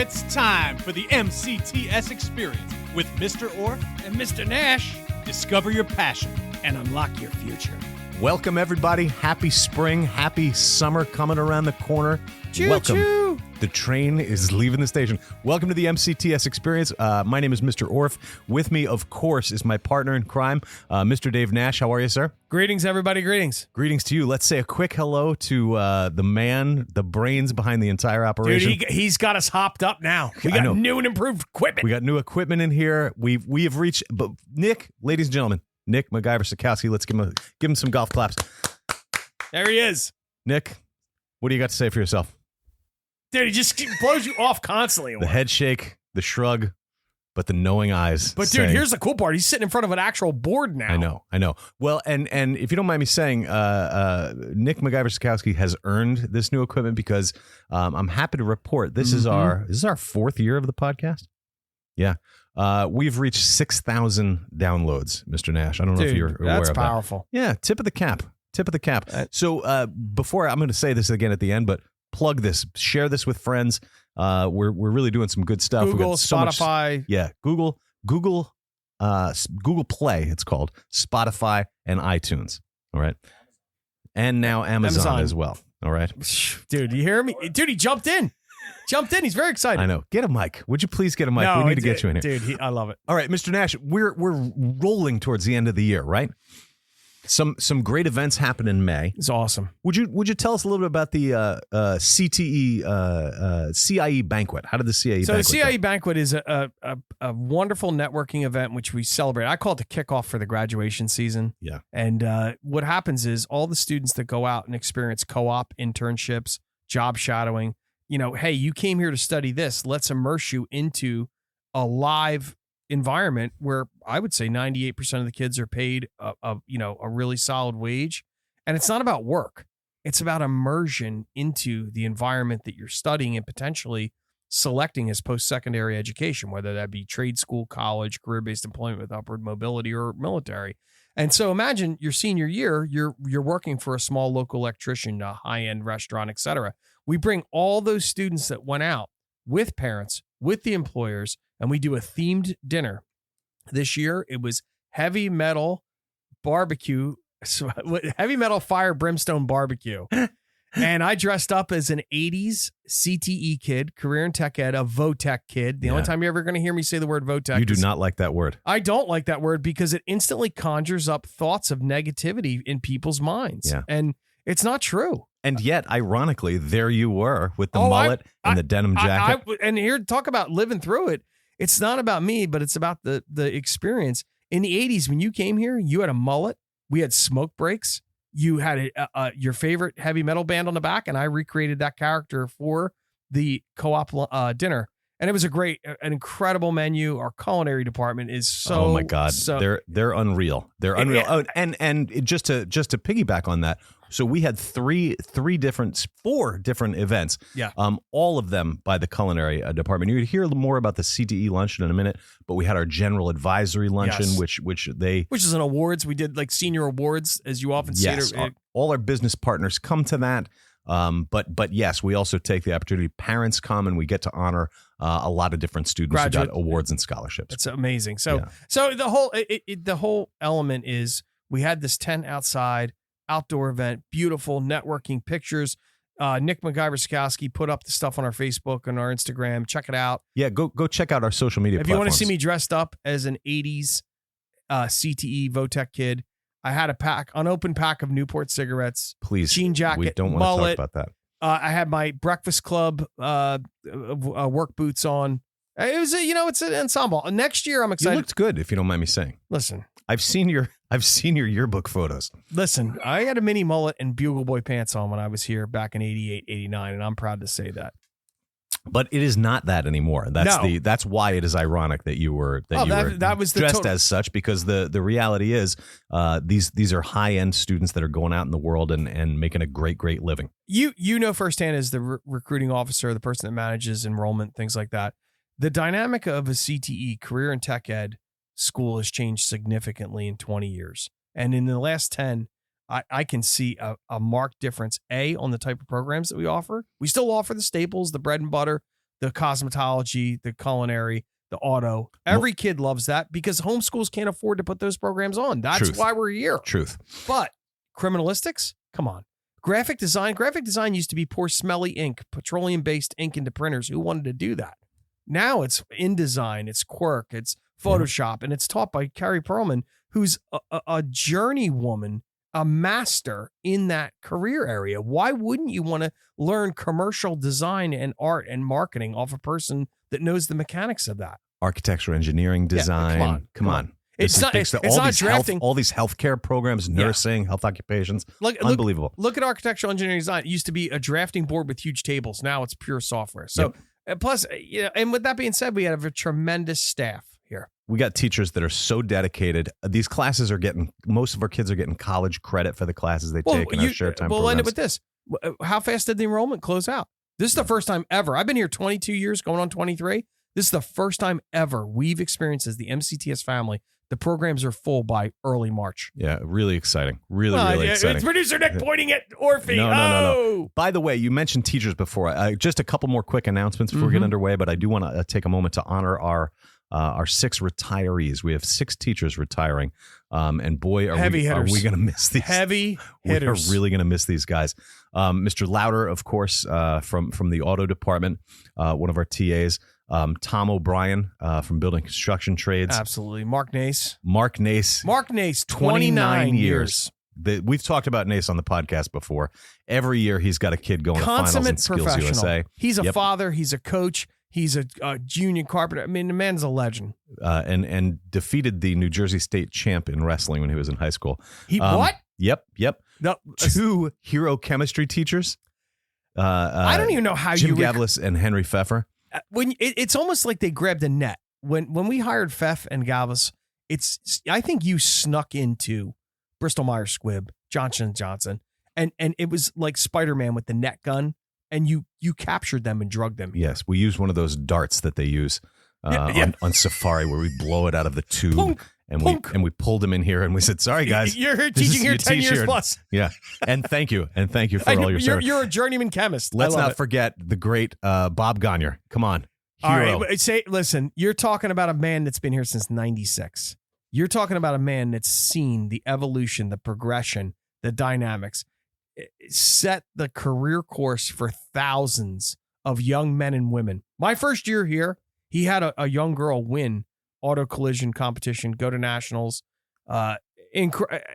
It's time for the MCTS experience with Mr. Orfe and Mr. Nash. Discover your passion and unlock your future. Welcome, everybody. Happy spring. Happy summer coming around the corner. Choo, Welcome. choo. The train is leaving the station. Welcome to the MCTS experience. My name is Mr. Orfe. With me, of course, is my partner in crime, Mr. Dave Nash. How are you, sir? Greetings, everybody. Greetings. Greetings to you. Let's say a quick hello to the man, the brains behind the entire operation. Dude, he's got us hopped up now. We got new and improved equipment. We got new equipment in here. We have reached, but Nick, ladies and gentlemen, Nick MacGyver-Sikowski. Let's give him some golf claps. There he is. Nick, what do you got to say for yourself? Dude, he just blows you off constantly. The head shake, the shrug, but the knowing eyes. But dude, here's the cool part. He's sitting in front of an actual board now. I know. Well, and if you don't mind me saying, Nick MacGyver-Sikowski has earned this new equipment because I'm happy to report this is our fourth year of the podcast. Yeah. We've reached 6,000 downloads, Mr. Nash. I don't know if you're aware of that. That's powerful. Yeah, tip of the cap. So before, I'm going to say this again at the end, but plug this, share this with friends. We're really doing some good stuff. Google, Spotify. Google Play, it's called, Spotify, and iTunes. All right. And now Amazon as well. All right. Dude, you hear me? Dude, he jumped in. He's very excited. I know. Get a mic. Would you please get a mic? We need to get you in here. Dude, I love it. All right, Mr. Nash, we're rolling towards the end of the year, right? Some great events happen in May. It's awesome. Would you tell us a little bit about the CTE CIE banquet? How did the CIE banquet So the CIE go? banquet is a wonderful networking event which we celebrate. I call it the kickoff for the graduation season. Yeah. And what happens is all the students that go out and experience co-op internships, job shadowing, hey, you came here to study this. Let's immerse you into a live environment where I would say 98% of the kids are paid a really solid wage. And it's not about work. It's about immersion into the environment that you're studying and potentially selecting as post-secondary education, whether that be trade school, college, career-based employment with upward mobility, or military. And so imagine your senior year, you're working for a small local electrician, a high-end restaurant, et cetera. We bring all those students that went out with parents, with the employers, and we do a themed dinner. This year, it was heavy metal barbecue, heavy metal fire brimstone barbecue. And I dressed up as an 80s CTE kid, career and tech ed, a VOTEC kid. The only time you're ever going to hear me say the word VOTEC. You do not like that word. I don't like that word because it instantly conjures up thoughts of negativity in people's minds. Yeah. And it's not true. And yet, ironically, there you were with the mullet and the denim jacket. And here, talk about living through it. It's not about me, but it's about the experience. In the 80s, when you came here, you had a mullet. We had smoke breaks. You had your favorite heavy metal band on the back, and I recreated that character for the co-op dinner. And it was an incredible menu. Our culinary department is so. Oh my God, they're unreal. They're unreal. Oh, and just to piggyback on that. So we had four different events. Yeah. All of them by the culinary department. You would hear more about the CTE luncheon in a minute, but we had our general advisory luncheon, which is an awards. We did like senior awards, as you often see. Yes. All our business partners come to that. But yes, we also take the opportunity. Parents come and we get to honor a lot of different students who got awards and scholarships. It's amazing. So the whole element is we had this tent outside. Outdoor event, beautiful networking pictures. Nick MacGyver-Sikowski put up the stuff on our Facebook and our Instagram. Check it out. Yeah, go check out our social media If platforms. you want to see me dressed up as an 80s CTE VOTEC kid, I had unopened pack of Newport cigarettes. Please, jean jacket, we don't want mullet. to talk about that. I had my Breakfast Club work boots on. It was it's an ensemble. Next year, I'm excited. You looked good, if you don't mind me saying. Listen, I've seen your yearbook photos. Listen, I had a mini mullet and Bugle Boy pants on when I was here back in 88, 89, and I'm proud to say that. But it is not that anymore. That's why it is ironic that you were dressed as such, because the reality is these are high-end students that are going out in the world and making a great living. You know firsthand as the recruiting officer, the person that manages enrollment, things like that. The dynamic of a CTE, career and tech ed school, has changed significantly in 20 years. And in the last 10, I can see a marked difference, on the type of programs that we offer. We still offer the staples, the bread and butter, the cosmetology, the culinary, the auto. Every kid loves that because homeschools can't afford to put those programs on. That's why we're here. Truth. But criminalistics, come on. Graphic design used to be pour smelly ink, petroleum-based ink into printers. Who wanted to do that? Now it's InDesign, it's Quirk, it's Photoshop, and it's taught by Carrie Perlman, who's a journey woman, a master in that career area. Why wouldn't you want to learn commercial design and art and marketing off a person that knows the mechanics of that? Architecture, engineering, design. Yeah, come on. It's not drafting all these healthcare programs, nursing, health occupations. Unbelievable. Look at architectural engineering design. It used to be a drafting board with huge tables. Now it's pure software. So plus, and with that being said, we have a tremendous staff here. We got teachers that are so dedicated. These classes most of our kids are getting college credit for the classes they take in our shared time programs. We'll end it with this. How fast did the enrollment close out? This is the first time ever. I've been here 22 years, going on 23. This is the first time ever we've experienced as the MCTS family. The programs are full by early March. Yeah, really exciting. Really exciting. It's producer Nick pointing at Orfe. No. By the way, you mentioned teachers before. Just a couple more quick announcements before we get underway, but I do want to take a moment to honor our 6 retirees. We have 6 teachers retiring, and boy, are we going to miss these heavy hitters. We are really going to miss these guys. Mr. Louder, of course, from the auto department, one of our TAs. Tom O'Brien from Building Construction Trades. Absolutely. Mark Nace, 29 years. We've talked about Nace on the podcast before. Every year he's got a kid going to finals in Skills USA. He's a father. He's a coach. He's a junior carpenter. I mean, the man's a legend. And defeated the New Jersey State champ in wrestling when he was in high school. What? Yep. No, 2 hero chemistry teachers. I don't even know how Jim Gavlis and Henry Pfeffer. It's almost like they grabbed a net. When we hired Pfeff and Galvis, I think you snuck into Bristol Myers Squibb, Johnson & Johnson, and it was like Spider-Man with the net gun, and you captured them and drugged them. Yes, we used one of those darts that they use on Safari where we blow it out of the tube. Punk. And we pulled him in here and we said, sorry, guys. You're teaching here 10 years plus. Yeah. And thank you for all your service. You're a journeyman chemist. Let's not forget the great Bob Gagner. Come on. Hero. All right. Listen, you're talking about a man that's been here since 96. You're talking about a man that's seen the evolution, the progression, the dynamics, set the career course for thousands of young men and women. My first year here, he had a young girl win auto collision competition, go to nationals. And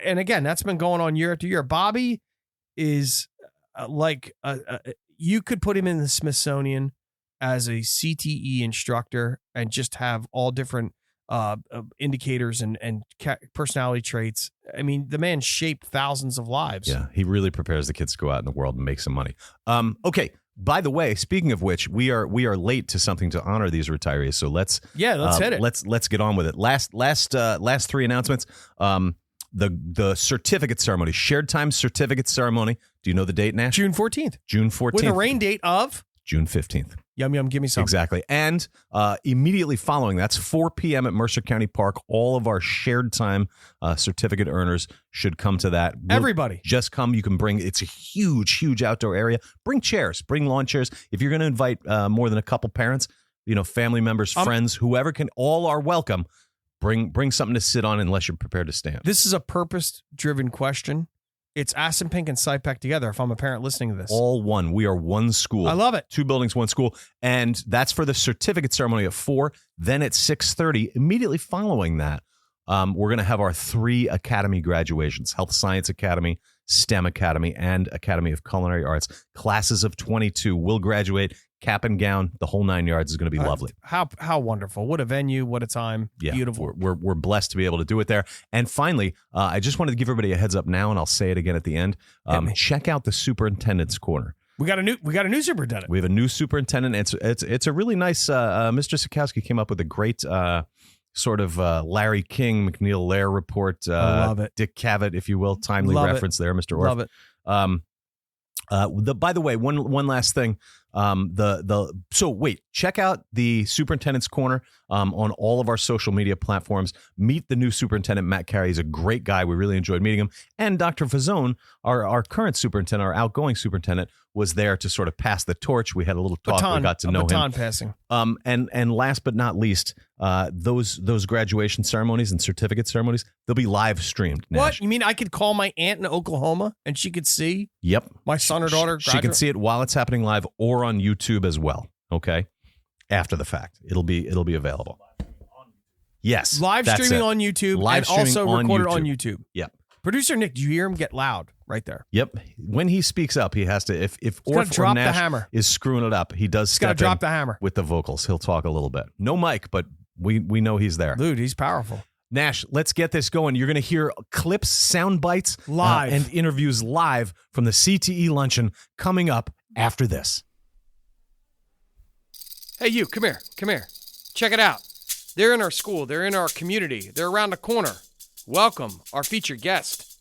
again, that's been going on year after year. Bobby is you could put him in the Smithsonian as a CTE instructor and just have all different indicators and personality traits. I mean, the man shaped thousands of lives. Yeah, he really prepares the kids to go out in the world and make some money. Okay. By the way, speaking of which, we are late to something to honor these retirees. So let's hit it. Let's get on with it. Last 3 announcements. The certificate ceremony, shared time certificate ceremony. Do you know the date, Nash? June 14th. June 14th. With a rain date of June 15th. Yum, give me some. Exactly. And immediately following, that's 4 p.m. at Mercer County Park. All of our shared time certificate earners should come to that. Everybody. Just come. You can bring, it's a huge, huge outdoor area. Bring chairs, bring lawn chairs. If you're going to invite more than a couple parents, family members, friends, whoever can, all are welcome. Bring something to sit on unless you're prepared to stand. This is a purpose-driven question. It's Aspen Pink and SciPec together, if I'm a parent listening to this. All one. We are one school. I love it. 2 buildings, 1 school. And that's for the certificate ceremony at 4. Then at 6:30, immediately following that, we're going to have our 3 academy graduations, Health Science Academy, STEM Academy, and Academy of Culinary Arts. Classes of 22 will graduate. Cap and gown, the whole 9 yards is going to be lovely. How wonderful. What a venue. What a time. Yeah, beautiful. We're blessed to be able to do it there. And finally, I just wanted to give everybody a heads up now, and I'll say it again at the end. Check out the Superintendent's Corner. We got a new superintendent. We have a new superintendent. It's a really nice, Mr. Sikowski came up with a great sort of Larry King, McNeil Lair report. I love it. Dick Cavett, if you will, timely reference there, Mr. Orfe. Love it. By the way, one last thing. So wait, check out the Superintendent's Corner on all of our social media platforms. Meet the new superintendent, Matt Carey. He's a great guy. We really enjoyed meeting him. And Dr. Fazone, our current superintendent, our outgoing superintendent, was there to sort of pass the torch. We had a little talk. We got to know him. Baton passing. And last but not least, those graduation ceremonies and certificate ceremonies, they'll be live streamed. Nash. What? You mean I could call my aunt in Oklahoma and she could see? Yep. My son or daughter. She can see it while it's happening live or on YouTube as well. Okay. After the fact, it'll be available. Yes. Live streaming on YouTube and also recorded on YouTube. Yep. Producer Nick, do you hear him get loud right there? Yep. When he speaks up, he has to. If Orfe or Nash is screwing it up, he does step in drop the hammer with the vocals. He'll talk a little bit. No mic, but we know he's there. Dude, he's powerful. Nash, let's get this going. You're going to hear clips, sound bites, live, and interviews live from the CTE Luncheon coming up after this. Hey, you, come here. Check it out. They're in our school. They're in our community. They're around the corner. Welcome, our featured guest.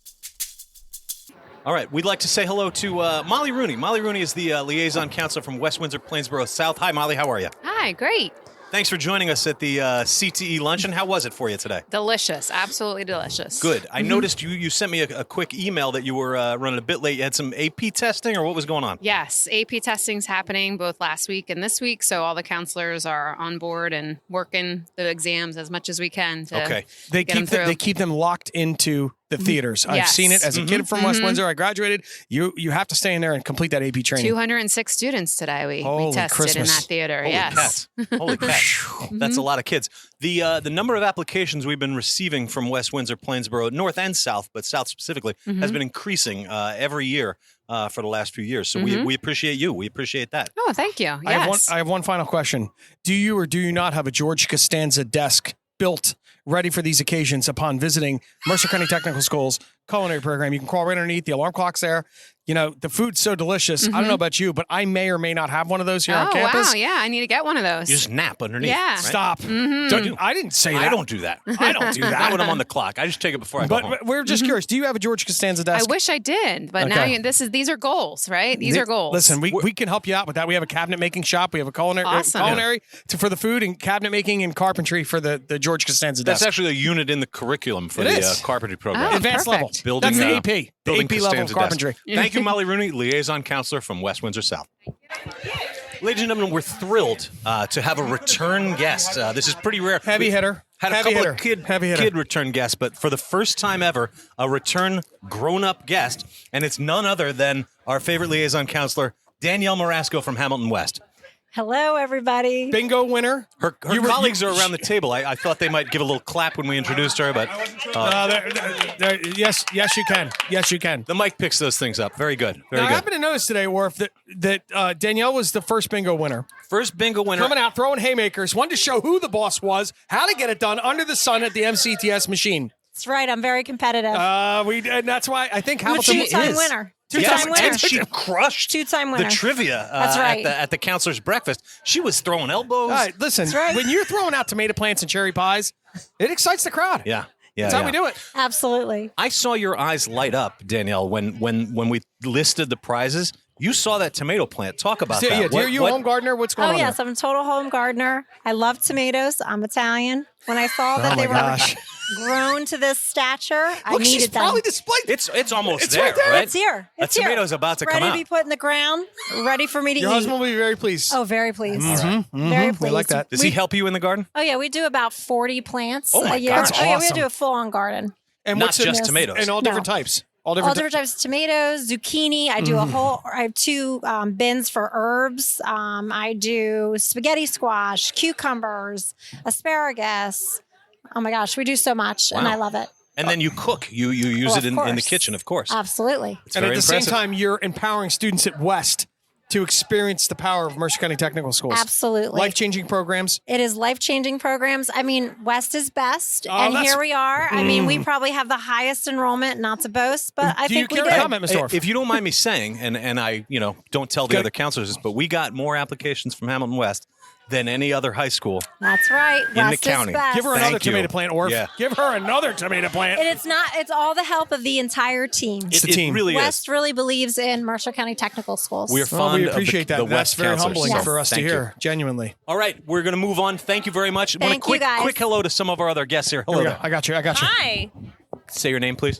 All right, we'd like to say hello to Molly Rooney. Molly Rooney is the liaison counselor from West Windsor, Plainsboro South. Hi, Molly, how are you? Hi, great. Thanks for joining us at the CTE Luncheon. How was it for you today? Delicious, absolutely delicious. Good. I noticed you sent me a quick email that you were running a bit late. You had some AP testing, or what was going on? Yes, AP testing's happening both last week and this week, so all the counselors are on board and working the exams as much as we can to get them through. They keep them locked into the theaters. I've seen it as a kid from West Windsor. I gragraduated. You have to stay in there and complete that AP training. 206 students today we tested Christmas. in that theater. Holy yes. Pets. Holy cats. That's a lot of kids. The number of applications we've been receiving from West Windsor, Plainsboro, North and South, but South specifically, has been increasing every year for the last few years. So we appreciate you. We appreciate that. Oh, thank you. Yes. I have one final question. Do you or do you not have a George Costanza desk built ready for these occasions upon visiting Mercer County Technical Schools culinary program? You can crawl right underneath. The alarm clock's there. You know, the food's so delicious. I don't know about you, but I may or may not have one of those here on campus. Oh, wow. Yeah, I need to get one of those. You just nap underneath. Yeah. Right? Stop. I didn't say that. I don't do that. I don't do that. Not when I'm on the clock. I just take it before I go home. But we're just curious. Do you have a George Costanza desk? I wish I did, but now these are goals, right? These are goals. Listen, we can help you out with that. We have a cabinet making shop. We have a culinary for the food and cabinet making and carpentry for the George Costanza desk. That's actually a unit in the curriculum for the carpentry program. Oh, advanced level. Building, that's the AP. The building AP level of carpentry. Thank you, Molly Rooney, liaison counselor from West Windsor South. Ladies and gentlemen, we're thrilled to have a return guest. This is pretty rare. Heavy hitter. Had a couple of kid return guests, but for the first time ever, a return grown-up guest, and it's none other than our favorite liaison counselor, Danielle Marasco from Hamilton West. Hello, everybody. Bingo winner. Her colleagues are around the table. I thought they might give a little clap when we introduced her, but yes, you can. Yes, you can. The mic picks those things up. Very good. Very good. I happened to notice today, Orfe, that Danielle was the first bingo winner. First bingo winner. Coming out, throwing haymakers. Wanted to show who the boss was, how to get it done under the sun at the MCTS machine. That's right. I'm very competitive. And that's why I think Hamilton is. Two-time winner. Two-time winner. She crushed two-time winner. The trivia That's right. at the counselor's breakfast. She was throwing elbows. All right, listen, when you're throwing out tomato plants and cherry pies, it excites the crowd. Yeah. That's how we do it. Absolutely. I saw your eyes light up, Danielle, when we listed the prizes. You saw that tomato plant. Talk about that. Are you a home gardener? What's going on? Oh, yes. I'm a total home gardener. I love tomatoes. I'm Italian. When I saw that they were grown to this stature, I needed them. Probably displayed. It's almost there, right? It's here. A tomato's about to come out. Ready to be put in the ground, ready for me to eat. Your husband will be very pleased. Oh, very pleased. Mm-hmm. Very pleased. We like that. Does he help you in the garden? Oh, yeah. We do about 40 plants a year. That's Oh, yeah. We awesome. do a full-on garden. And not just tomatoes. And all different types. All different types of tomatoes, zucchini. I do I have 2 bins for herbs. I do spaghetti squash, cucumbers, asparagus. Oh my gosh, we do so much, and I love it. And then you cook. You use it in the kitchen, of course. Absolutely. It's and very at the impressive. same time, you're empowering students at West to experience the power of Mercer County Technical Schools. Absolutely. Life-changing programs. It is life-changing programs. I mean, West is best, and here we are. I mean, we probably have the highest enrollment, not to boast, but I think we do. Do you care to comment, Mr. Orfe? If you don't mind me saying, and I don't tell the other counselors this, but we got more applications from Hamilton West than any other high school. That's right. In the county. Give her another tomato plant, Orfe. Yeah. Give her another tomato plant. And it's all the help of the entire team. It's the team. It really West is. really believes in Mercer County Technical Schools. We're fond we appreciate of that. the That's West very counselors. humbling Yes. for us to Thank hear, you. genuinely. All right, we're going to move on. Thank you very much. Want a Thank you, guys. quick hello to some of our other guests here. Here Hello we go. there. I got you. Hi, Say your name, please.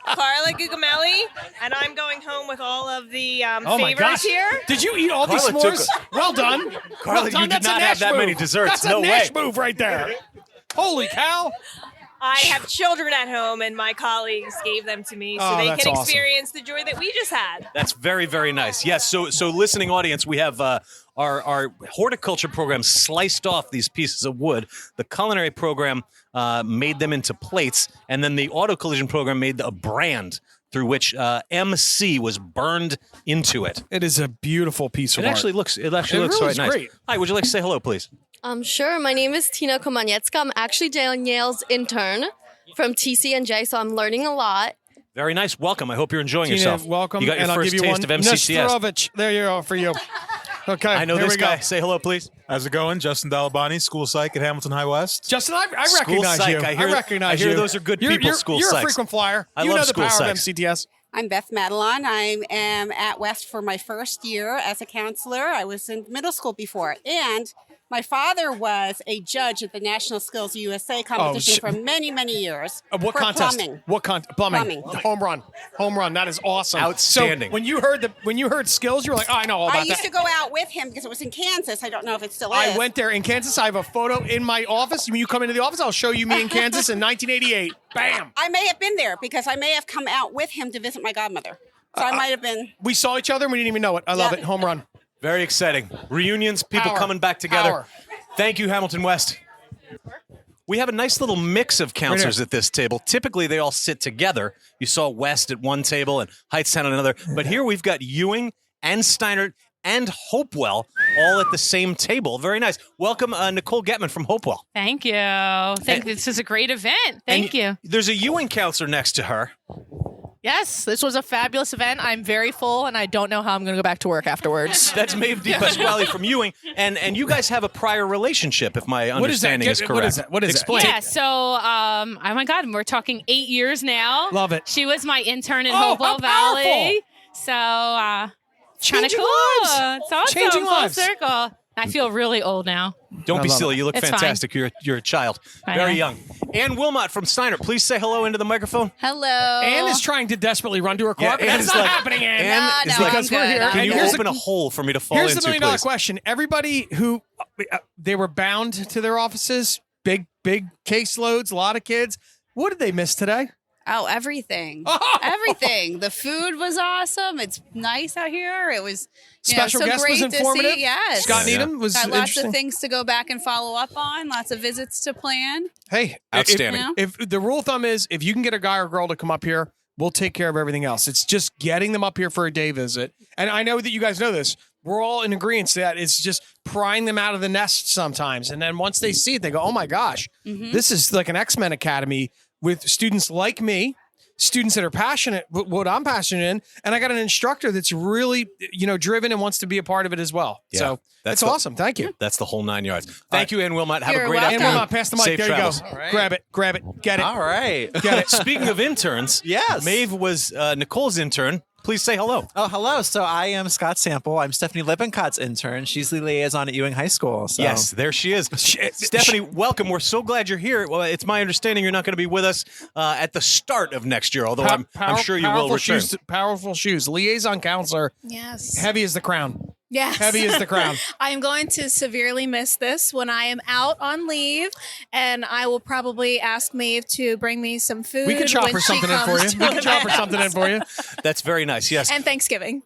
Carla Gugamelli, and I'm going home with all of the Oh my favors gosh. here. Did you eat all these Carla took s'mores? Well done. Carla, Well done. you did That's a not have Nash that many move. desserts. That's No a Nash way. move right there. Holy cow. I have children at home, and my colleagues gave them to me so Oh, they that's can awesome. experience the joy that we just had. That's very, very nice. Yes. So listening audience, we have our horticulture program sliced off these pieces of wood. The culinary program made them into plates, and then the auto collision program made a brand through which MC was burned into it. It is a beautiful piece of It art. actually looks really quite is nice. great. Hi, would you like to say hello, please? Sure. My name is Tina Komaniecka. I'm actually Danielle's intern from TC&J, so I'm learning a lot. Very nice. Welcome. I hope you're enjoying Tina, yourself. welcome. You got your and I'll first give you taste one. of MCCS. Nesterovich. There you go for you. Okay. I know here this we go. guy. Say hello, please. How's it going? Justin Dalabani, School Psych at Hamilton High West. Justin, I School recognize Psych. you. I hear- recognize I hear you. those are good You're- people, You're, School you're a Psychs. frequent flyer. I you love know the School power Psychs. of MCTS. I'm Beth Madelon. I am at West for my first year as a counselor. I was in middle school before. And my father was a judge at the National Skills USA competition for many, many years. What for contest? Plumbing. What plumbing? Plumbing. Home run. That is awesome. Outstanding. So when you heard skills, you were like, oh, I know all about I used that. to go out with him because it was in Kansas. I don't know if it still is. I went there in Kansas. I have a photo in my office. When you come into the office, I'll show you me in Kansas in 1988. Bam. I may have been there because I may have come out with him to visit my godmother. So I might have been. We saw each other and we didn't even know it. I love Yeah. it. Home run. Very exciting. Reunions, people Power. coming back together. Power. Thank you, Hamilton West. We have a nice little mix of counselors at this table. Typically, they all sit together. You saw West at one table and Heightstown at another. But here we've got Ewing and Steinert and Hopewell all at the same table. Very nice. Welcome, Nicole Getman from Hopewell. Thank you. This is a great event. Thank you. There's a Ewing counselor next to her. Yes, this was a fabulous event. I'm very full, and I don't know how I'm going to go back to work afterwards. That's Maeve DePasquale from Ewing. And you guys have a prior relationship, if my understanding is correct. What is that? What is Explain. it? Yeah, so, oh my God, we're talking 8 years now. Love it. She was my intern in Oh, Hopewell how powerful. Valley. So, kind of Changing cool. lives. It's awesome. Changing Full lives. circle. I feel really old now. Don't be love silly. it. You look It's fantastic. You're a child. I Very know. young. Ann Wilmot from Steiner. Please say hello into the microphone. Hello. Anne is trying to desperately run to her car, but Ann that's is not like- happening, Anne. Ann is like, because we're here. Can And you here's open a hole for me to fall Here's into, the $1 million please? question. Everybody who they were bound to their offices, big caseloads, a lot of kids. What did they miss today? Oh, everything. Everything. The food was awesome. It's nice out here. It was Special so guest great was to informative. see. Yes. Scott Needham was Got lots interesting. of things to go back and follow up on. Lots of visits to plan. Hey, Outstanding. If the rule of thumb is, if you can get a guy or girl to come up here, we'll take care of everything else. It's just getting them up here for a day visit. And I know that you guys know this. We're all in agreement that it's just prying them out of the nest sometimes. And then once they see it, they go, oh my gosh, this is like an X-Men Academy with students like me, students that are passionate, what I'm passionate in. And I got an instructor that's really, driven and wants to be a part of it as well. Yeah, So that's awesome. Thank you. That's the whole 9 yards. Thank you, Ann Wilmot. Have a You're great welcome. afternoon. Ann Wilmot, pass the mic. Safe There travels. you go. Grab it, get it. All right. Get it. Speaking of interns, Yes. Maeve was Nicole's intern. Please say hello. Oh, hello. So I am Scott Sample. I'm Stephanie Lippencott's intern. She's the liaison at Ewing High School. So. Yes, there she is. Stephanie, welcome. We're so glad you're here. Well, it's my understanding you're not going to be with us at the start of next year, although I'm sure you will return. Powerful shoes. Liaison counselor. Yes. Heavy as the crown. Yes. Heavy as the crown. I'm going to severely miss this when I am out on leave, and I will probably ask Maeve to bring me some food. We can chop when for she something in for you. comes We to can chop for something in for you. That's very nice. Yes. And Thanksgiving.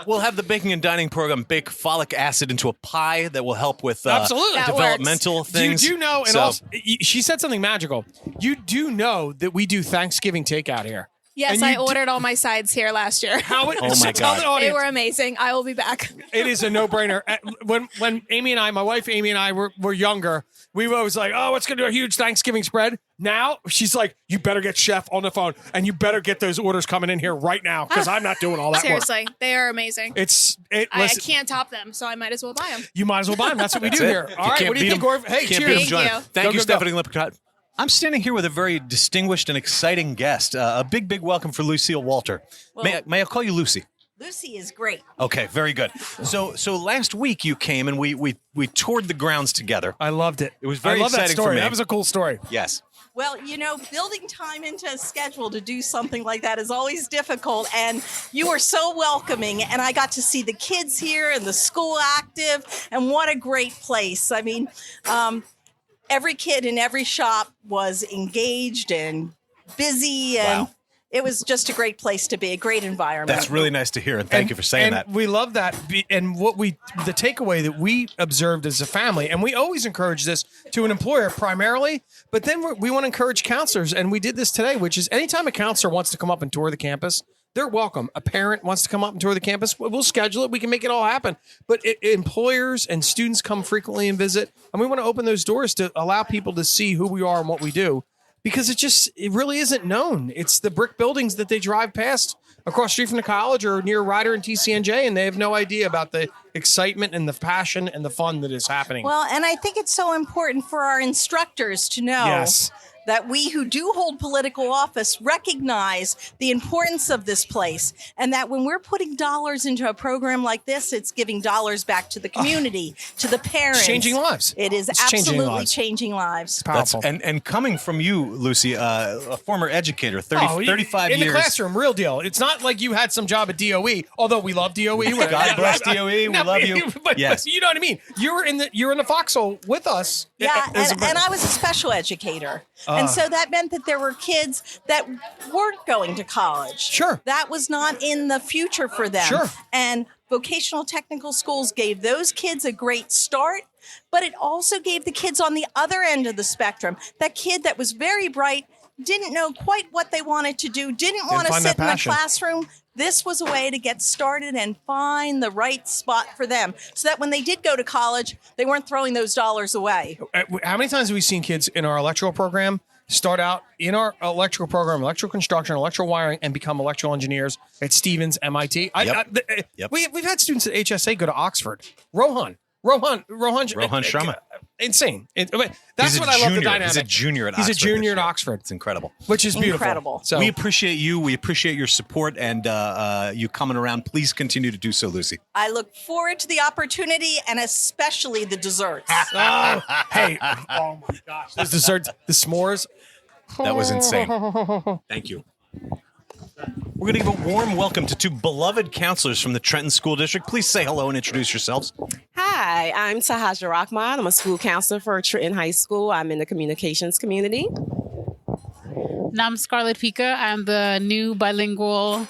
We'll have the baking and dining program bake folic acid into a pie that will help with Absolutely. That developmental things. You do know, and So- also, she said something magical. You do know that we do Thanksgiving takeout here. Yes, I ordered all my sides here last year. How it, Oh my God. They were amazing. I will be back. It is a no-brainer. When Amy and I, my wife Amy and I were younger, we were always like, oh, let's go do a huge Thanksgiving spread. Now she's like, you better get Chef on the phone and you better get those orders coming in here right now because I'm not doing all that Seriously, work. they are amazing. I can't top them, so I might as well buy them. You might as well buy them. That's what we do here. All right, what do you think, Orfe? Hey, cheers. Thank you, Stephanie Lippincott. I'm standing here with a very distinguished and exciting guest. A big, big welcome for Lucille Walter. Well, May I call you Lucy? Lucy is great. Okay, very good. So last week you came and we toured the grounds together. I loved it. It was very I love exciting that story. for me. That was a cool story. Yes. Well, building time into a schedule to do something like that is always difficult, and you were so welcoming, and I got to see the kids here and the school active, and what a great place. I mean, every kid in every shop was engaged and busy, and it was just a great place to be, a great environment. That's really nice to hear, and thank you for saying that. We love that. And the takeaway that we observed as a family, and we always encourage this to an employer primarily, but then we want to encourage counselors, and we did this today, which is anytime a counselor wants to come up and tour the campus, they're welcome. A parent wants to come up and tour the campus, we'll schedule it. We can make it all happen. But employers and students come frequently and visit, and we want to open those doors to allow people to see who we are and what we do. Because it really isn't known. It's the brick buildings that they drive past across the street from the college or near Ryder and TCNJ, and they have no idea about the excitement and the passion and the fun that is happening. Well, and I think it's so important for our instructors to know that we who do hold political office recognize the importance of this place, and that when we're putting dollars into a program like this, it's giving dollars back to the community, to the parents. It's changing lives. It is absolutely changing lives. Powerful. And coming from you, Lucy, a former educator, 35 years. In the classroom, real deal. It's not like you had some job at DOE, although we love DOE. God bless DOE. We love you. But you know what I mean? You're in the foxhole with us. Yeah, and I was a special educator. And so that meant that there were kids that weren't going to college. Sure. That was not in the future for them. Sure. And vocational technical schools gave those kids a great start, but it also gave the kids on the other end of the spectrum, that kid that was very bright, didn't know quite what they wanted to do, didn't want to sit in the classroom. This was a way to get started and find the right spot for them so that when they did go to college, they weren't throwing those dollars away. How many times have we seen kids in our electrical program start out in our electrical program, electrical construction, electrical wiring, and become electrical engineers at Stevens, MIT? We've had students at HSA go to Oxford. Rohan Sharma. Insane. That's what I love the dynamic. He's a junior at Oxford. He's a junior at Oxford. It's incredible. Which is beautiful. Incredible. So we appreciate you. We appreciate your support and you coming around. Please continue to do so, Lucy. I look forward to the opportunity and especially the desserts. Oh my gosh. Those desserts, the s'mores. That was insane. Thank you. We're going to give a warm welcome to two beloved counselors from the Trenton School District. Please say hello and introduce yourselves. Hi, I'm Sahaja Rahman. I'm a school counselor for Trenton High School. I'm in the communications community. And I'm Scarlett Pica. I'm the new bilingual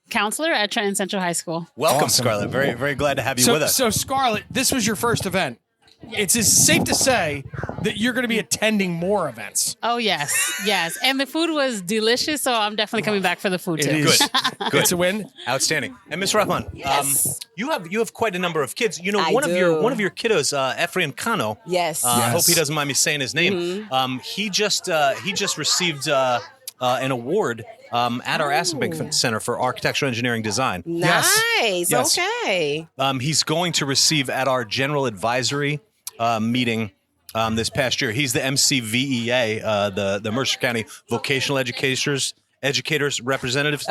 counselor at Trenton Central High School. Welcome, Scarlett. Very, very glad to have you with us. So, Scarlett, this was your first event. It's safe to say that you're going to be attending more events. Oh, yes. And the food was delicious, so I'm definitely coming back for the food, too. Good. It's a win. Outstanding. And Ms. Rahman, Yes. you have quite a number of kids. You know, I one of do. your kiddos, Ephraim Kano. Yes. I hope he doesn't mind me saying his name. He just received an award at our Assenbank Center for Architectural Engineering Design. Nice. Yes. Okay. He's going to receive at our general advisory meeting this past year. He's the MCVEA, the Mercer County Vocational Educators Representatives.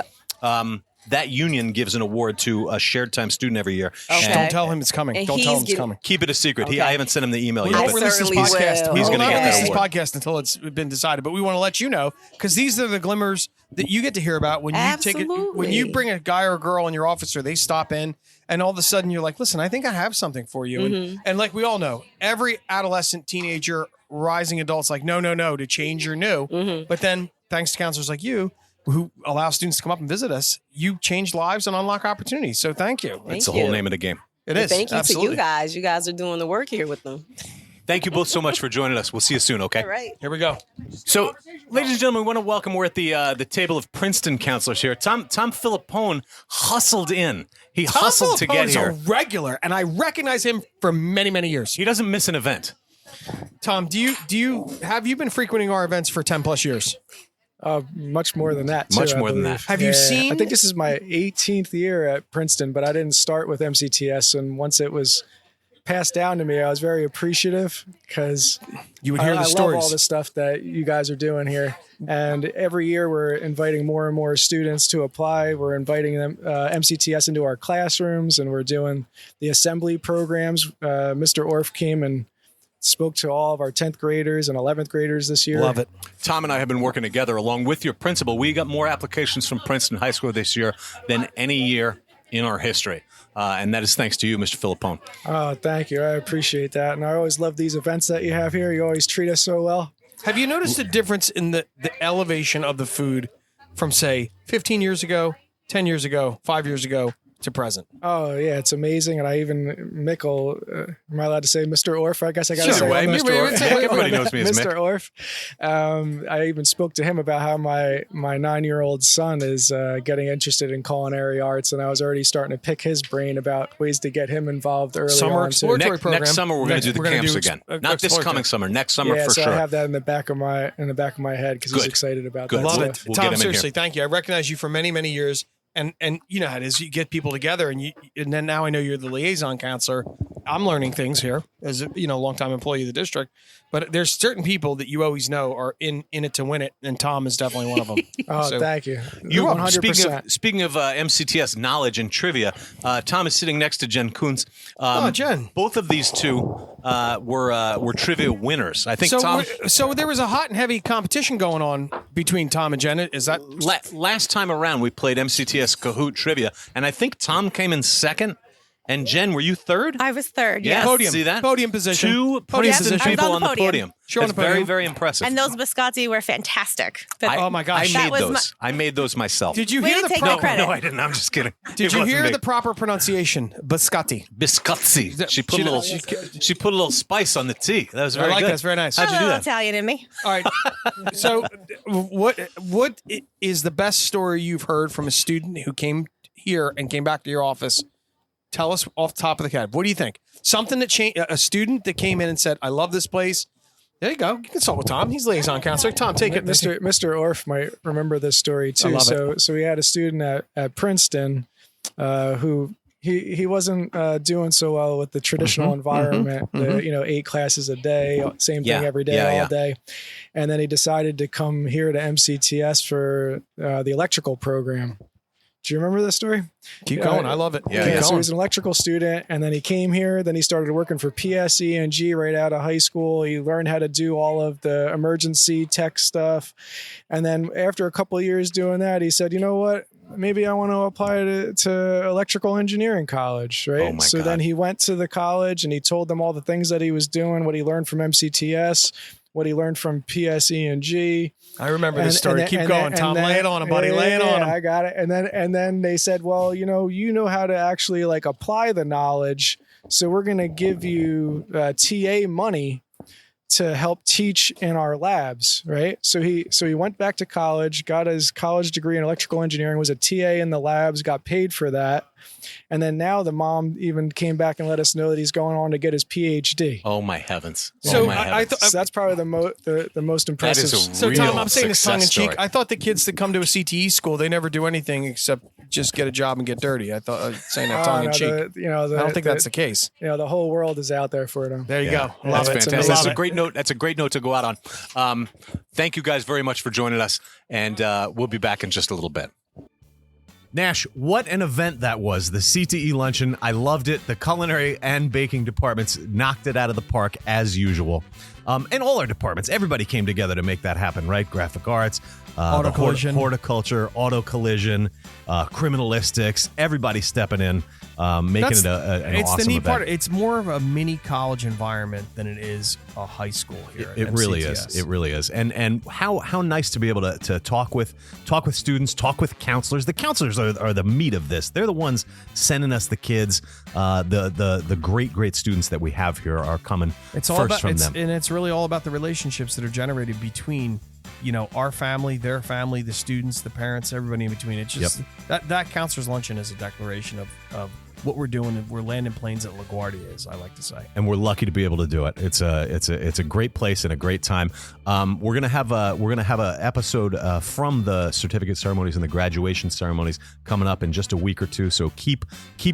That union gives an award to a shared time student every year. Okay. Don't tell him it's coming. Don't tell him it's coming. Keep it a secret. Okay. I haven't sent him the email We yet. won't release this podcast. He's going to get that this award. podcast until it's been decided. But we want to let you know because these are the glimmers that you get to hear about when you take it. When you bring a guy or a girl in your office, or they stop in, and all of a sudden you're like, "Listen, I think I have something for you." And like we all know, every adolescent, teenager, rising adult's like, "No, to change your new." But then, thanks to counselors like you, who allow students to come up and visit us, you change lives and unlock opportunities. So thank you. That's the whole name of the game. It is. Thank you Absolutely. to you guys. You guys are doing the work here with them. Thank you both so much for joining us. We'll see you soon, okay? All right. Here we go. So Ladies and gentlemen, we want to welcome. We're at the table of Princeton counselors here. Tom Filippone hustled in. He hustled to get here. Tom Filippone's a regular, and I recognize him for many, many years. He doesn't miss an event. Tom, have you been frequenting our events for 10 plus years? Much more than that. Too, much more than that. Have you seen? I think this is my 18th year at Princeton, but I didn't start with MCTS, and once it was passed down to me, I was very appreciative because you would hear the I stories. love all the stuff that you guys are doing here. And every year we're inviting more and more students to apply. We're inviting them MCTS into our classrooms, and we're doing the assembly programs. Mr. Orfe came and spoke to all of our 10th graders and 11th graders this year. Love it. Tom and I have been working together along with your principal. We got more applications from Princeton High School this year than any year in our history. And that is thanks to you, Mr. Filippone. Oh, thank you. I appreciate that. And I always love these events that you have here. You always treat us so well. Have you noticed a difference in the elevation of the food from, say, 15 years ago, 10 years ago, 5 years ago to present? Oh, yeah, it's amazing. And I even, Mickle, am I allowed to say Mr. Orfe? I guess I got to say Mr. Orfe. Everybody knows me as Mr. Orfe. I even spoke to him about how my 9-year-old son is getting interested in culinary arts, and I was already starting to pick his brain about ways to get him involved early Summer on. exploratory program. Next summer we're going to do the camps again. Not this coming summer. Next summer for so sure. I have that in the back of my head because he's excited about that. Love it. So. Tom, seriously, thank you. I recognize you for many, many years. And you know how it is. You get people together, and then now I know you're the liaison counselor. I'm learning things here as a longtime employee of the district. But there's certain people that you always know are in it to win it, and Tom is definitely one of them. So, thank you. You are speaking of MCTS knowledge and trivia. Tom is sitting next to Jen Kuntz. Jen. Both of these two were trivia winners. I think Tom. So there was a hot and heavy competition going on between Tom and Jen. Is that last time around we played MCTS Kahoot trivia, and I think Tom came in second. And Jen, were you third? I was third. Yeah, Yes. Podium. See that? Podium position. Two Princeton people on the podium. Sure, That's very, very impressive. And those biscotti were fantastic. Oh my gosh! I made those myself. Did you Way hear to the take the credit. No, I didn't. I'm just kidding. Did you hear the proper pronunciation? Biscotti. Biscotti. She put a little spice on the tea. That was very good. good. That's very nice. How'd you do that? Italian in me. All right. So, what is the best story you've heard from a student who came here and came back to your office? Tell us off the top of the head. What do you think? Something that changed. A student that came in and said, "I love this place." There you go. You can consult with Tom. He's liaison counselor. Tom, take it. Mr. Orfe might remember this story too. So we had a student at Princeton who he wasn't doing so well with the traditional environment. 8 classes a day, same thing every day, all day. And then he decided to come here to MCTS for the electrical program. Do you remember this story? Keep going. I love it. Yeah. So he was an electrical student, and then he came here. Then he started working for PSE&G right out of high school. He learned how to do all of the emergency tech stuff. And then after a couple of years doing that, he said, you know what? Maybe I want to apply to electrical engineering college, right? Oh my so God. then he went to the college, and he told them all the things that he was doing, what he learned from MCTS, what he learned from PSE&G. I remember this story. Keep going, Tom. Lay it on him, buddy. Lay it on him. I got it. And then they said, well, you know how to actually apply the knowledge. So we're going to give you TA money to help teach in our labs, right? So he went back to college, got his college degree in electrical engineering, was a TA in the labs, got paid for that. And then now the mom even came back and let us know that he's going on to get his PhD. Oh my heavens! So so that's probably the most impressive. That is a So real Tom, I'm saying this tongue in cheek. story. I thought the kids that come to a CTE school, they never do anything except just get a job and get dirty. I thought saying that tongue in cheek. I don't think that's the case. The whole world is out there for them. There you go. That's Love it. fantastic. That's a great note. That's a great note to go out on. Thank you guys very much for joining us, and we'll be back in just a little bit. Nash, what an event that was. The CTE Luncheon. I loved it. The culinary and baking departments knocked it out of the park as usual. And all our departments, everybody came together to make that happen, right? Graphic arts, Auto collision. Horticulture, auto collision, criminalistics, everybody stepping in, making it an it's awesome the neat event. part. It's more of a mini college environment than it is a high school here. It really is. It really is. And how nice to be able to talk with students, talk with counselors. The counselors are the meat of this. They're the ones sending us the kids. The great students that we have here are coming It's all first about from them. And it's really all about the relationships that are generated between our family, their family, the students, the parents, everybody in between. It's just that counselor's luncheon is a declaration of what we're doing. We're landing planes at LaGuardia, as I like to say. And we're lucky to be able to do it. It's a great place and a great time. We're gonna have a episode from the certificate ceremonies and the graduation ceremonies coming up in just a week or two. So keep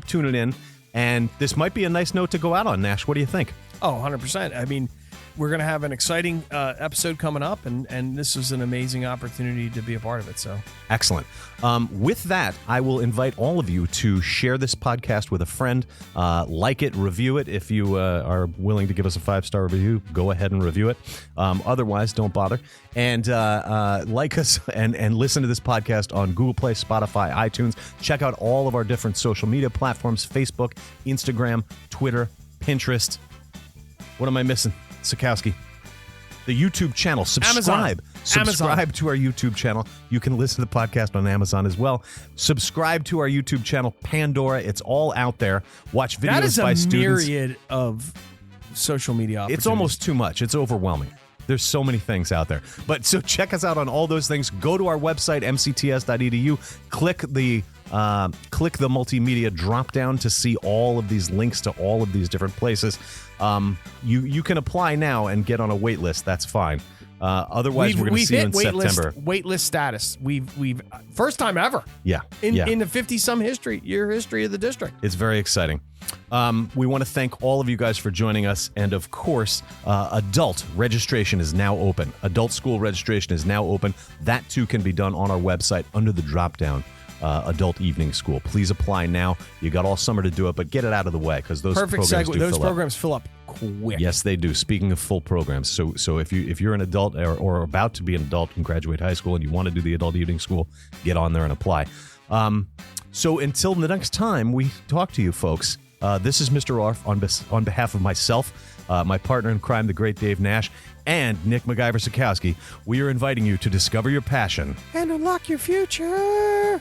tuning in. And this might be a nice note to go out on, Nash. What do you think? Oh, 100%. I mean, we're going to have an exciting episode coming up, and this is an amazing opportunity to be a part of it. So excellent. With that, I will invite all of you to share this podcast with a friend, like it, review it. If you are willing to give us a 5-star review, go ahead and review it. Otherwise, don't bother. And like us and listen to this podcast on Google Play, Spotify, iTunes. Check out all of our different social media platforms: Facebook, Instagram, Twitter, Pinterest. What am I missing? Sikowski. The YouTube channel. Subscribe to our YouTube channel. You can listen to the podcast on Amazon as well. Subscribe to our YouTube channel, Pandora. It's all out there. Watch videos by students. That is a myriad of social media opportunities. It's almost too much. It's overwhelming. There's so many things out there. But so check us out on all those things. Go to our website, mcts.edu. Click the multimedia drop down to see all of these links to all of these different places. You can apply now and get on a wait list. That's fine. Otherwise, we're going to see you in September. Wait list status. We've first time ever. Yeah. In the 50-some year history of the district. It's very exciting. We want to thank all of you guys for joining us. And of course, adult registration is now open. Adult school registration is now open. That too can be done on our website under the drop down. Adult evening school. Please apply now. You got all summer to do it, but get it out of the way because those perfect programs segue. Those programs fill up quick. Yes, they do. Speaking of full programs, so if you're an adult or about to be an adult and graduate high school and you want to do the adult evening school, get on there and apply. So until the next time we talk to you, folks, this is Mr. Orfe on behalf of myself, my partner in crime, the great Dave Nash, and Nick MacGyver Sikowski. We are inviting you to discover your passion and unlock your future.